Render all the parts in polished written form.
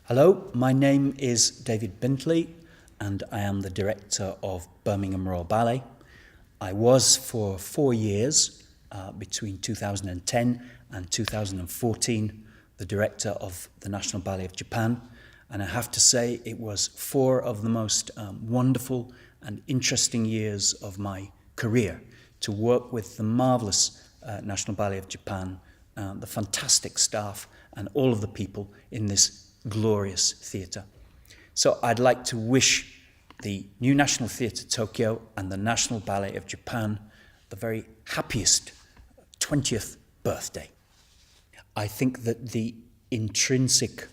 Hello, my name is David Bentley and I am the director of Birmingham Royal Ballet. I was for 4 years, between 2010 and 2014, the director of the National Ballet of Japan, and I have to say it was 4 of the most wonderful and interesting years of my career to work with the marvellous National Ballet of Japan, the fantastic staff and all of the people in this glorious theatre. So I'd like to wish the new National Theatre Tokyo and the National Ballet of Japan the very happiest 20th birthday. I think that the intrinsic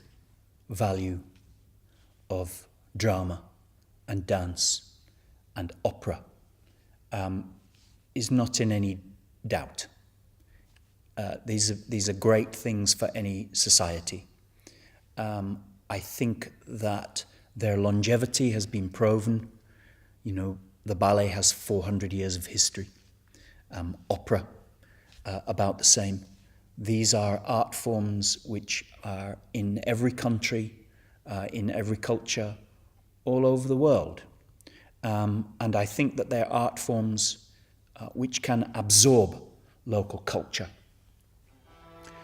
value of drama and dance and opera is not in any doubt. These are great things for any society. I think that their longevity has been proven. You know, the ballet has 400 years of history. Opera, about the same. These are art forms which are in every country, in every culture, all over the world. And I think that they're art forms which can absorb local culture.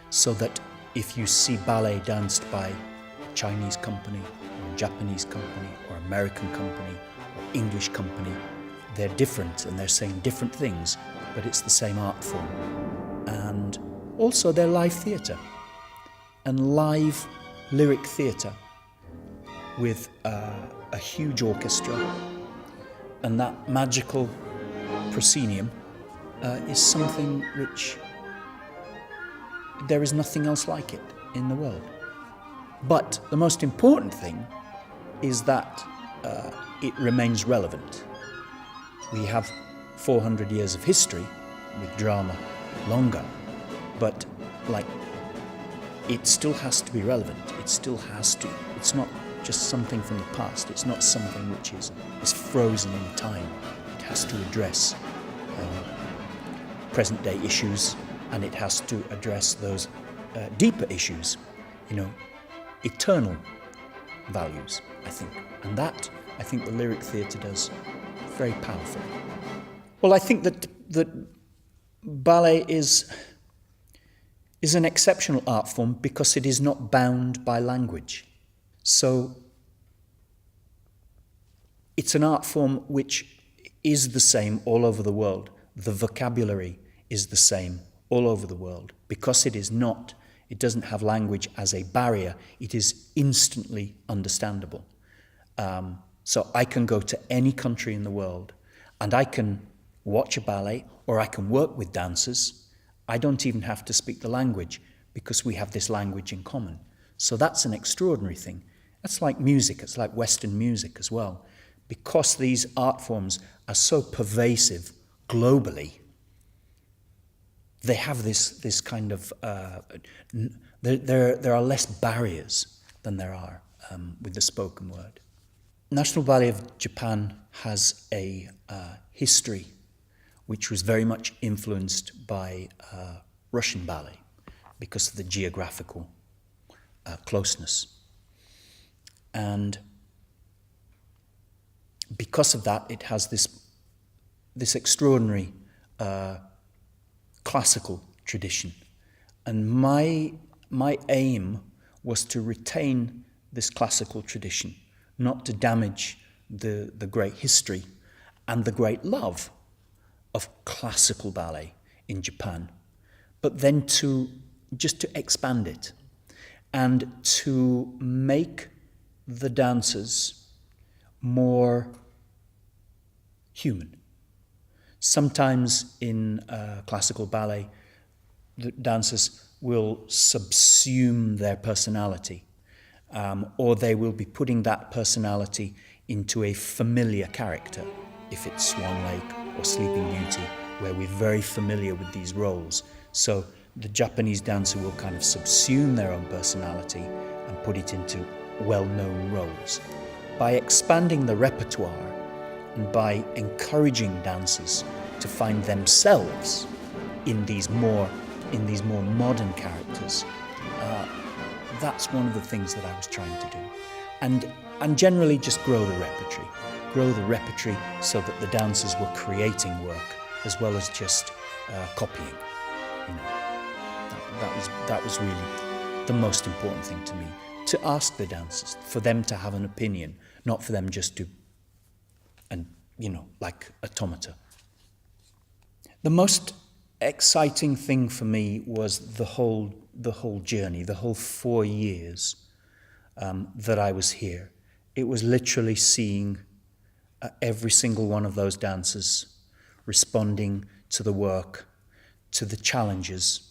So that if you see ballet danced by a Chinese company, or a Japanese company, or American company, or English company, they're different and they're saying different things, but it's the same art form. And also they're live theatre, and live lyric theatre with a huge orchestra, and that magical proscenium is something which there is nothing else like it in the world. But the most important thing is that it remains relevant. We have 400 years of history, with drama longer, but it still has to be relevant. It still has to. It's not just something from the past. It's not something which is frozen in time. It has to address present day issues, and it has to address those deeper issues, eternal values, I think. And that, I think the lyric theatre does very powerfully. Well, I think that ballet is an exceptional art form because it is not bound by language. So it's an art form which is the same all over the world. The vocabulary is the same all over the world. Because it doesn't have language as a barrier, it is instantly understandable. So I can go to any country in the world and I can watch a ballet or I can work with dancers. I don't even have to speak the language because we have this language in common. So that's an extraordinary thing. That's like music, it's like Western music as well. Because these art forms are so pervasive globally, they have this kind of, there are less barriers than there are with the spoken word. National Ballet of Japan has a history which was very much influenced by Russian ballet because of the geographical closeness. And because of that, it has this extraordinary classical tradition. And my aim was to retain this classical tradition, not to damage the great history and the great love of classical ballet in Japan, but then to expand it and to make the dancers more human. Sometimes in classical ballet, the dancers will subsume their personality, or they will be putting that personality into a familiar character, if it's Swan Lake or Sleeping Beauty, where we're very familiar with these roles. So the Japanese dancer will kind of subsume their own personality and put it into well-known roles. By expanding the repertoire and by encouraging dancers to find themselves in these more modern characters, that's one of the things that I was trying to do. And generally just grow the repertory so that the dancers were creating work as well as just copying. You know, that was really the most important thing to me, to ask the dancers, for them to have an opinion, not for them just to, and you know, like automata. The most exciting thing for me was the whole journey, the whole 4 years that I was here. It was literally seeing every single one of those dancers responding to the work, to the challenges,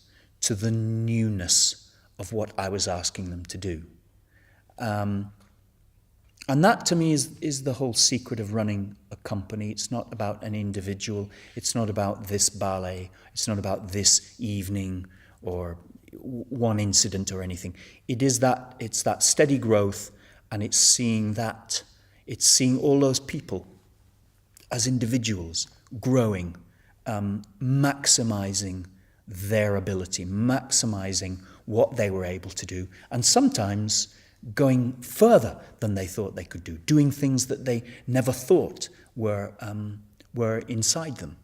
to the newness of what I was asking them to do. And that to me is the whole secret of running a company. It's not about an individual. It's not about this ballet. It's not about this evening or one incident or anything. It's that steady growth, and it's seeing all those people as individuals growing, maximizing their ability, maximizing what they were able to do, and sometimes going further than they thought they could do, doing things that they never thought were inside them.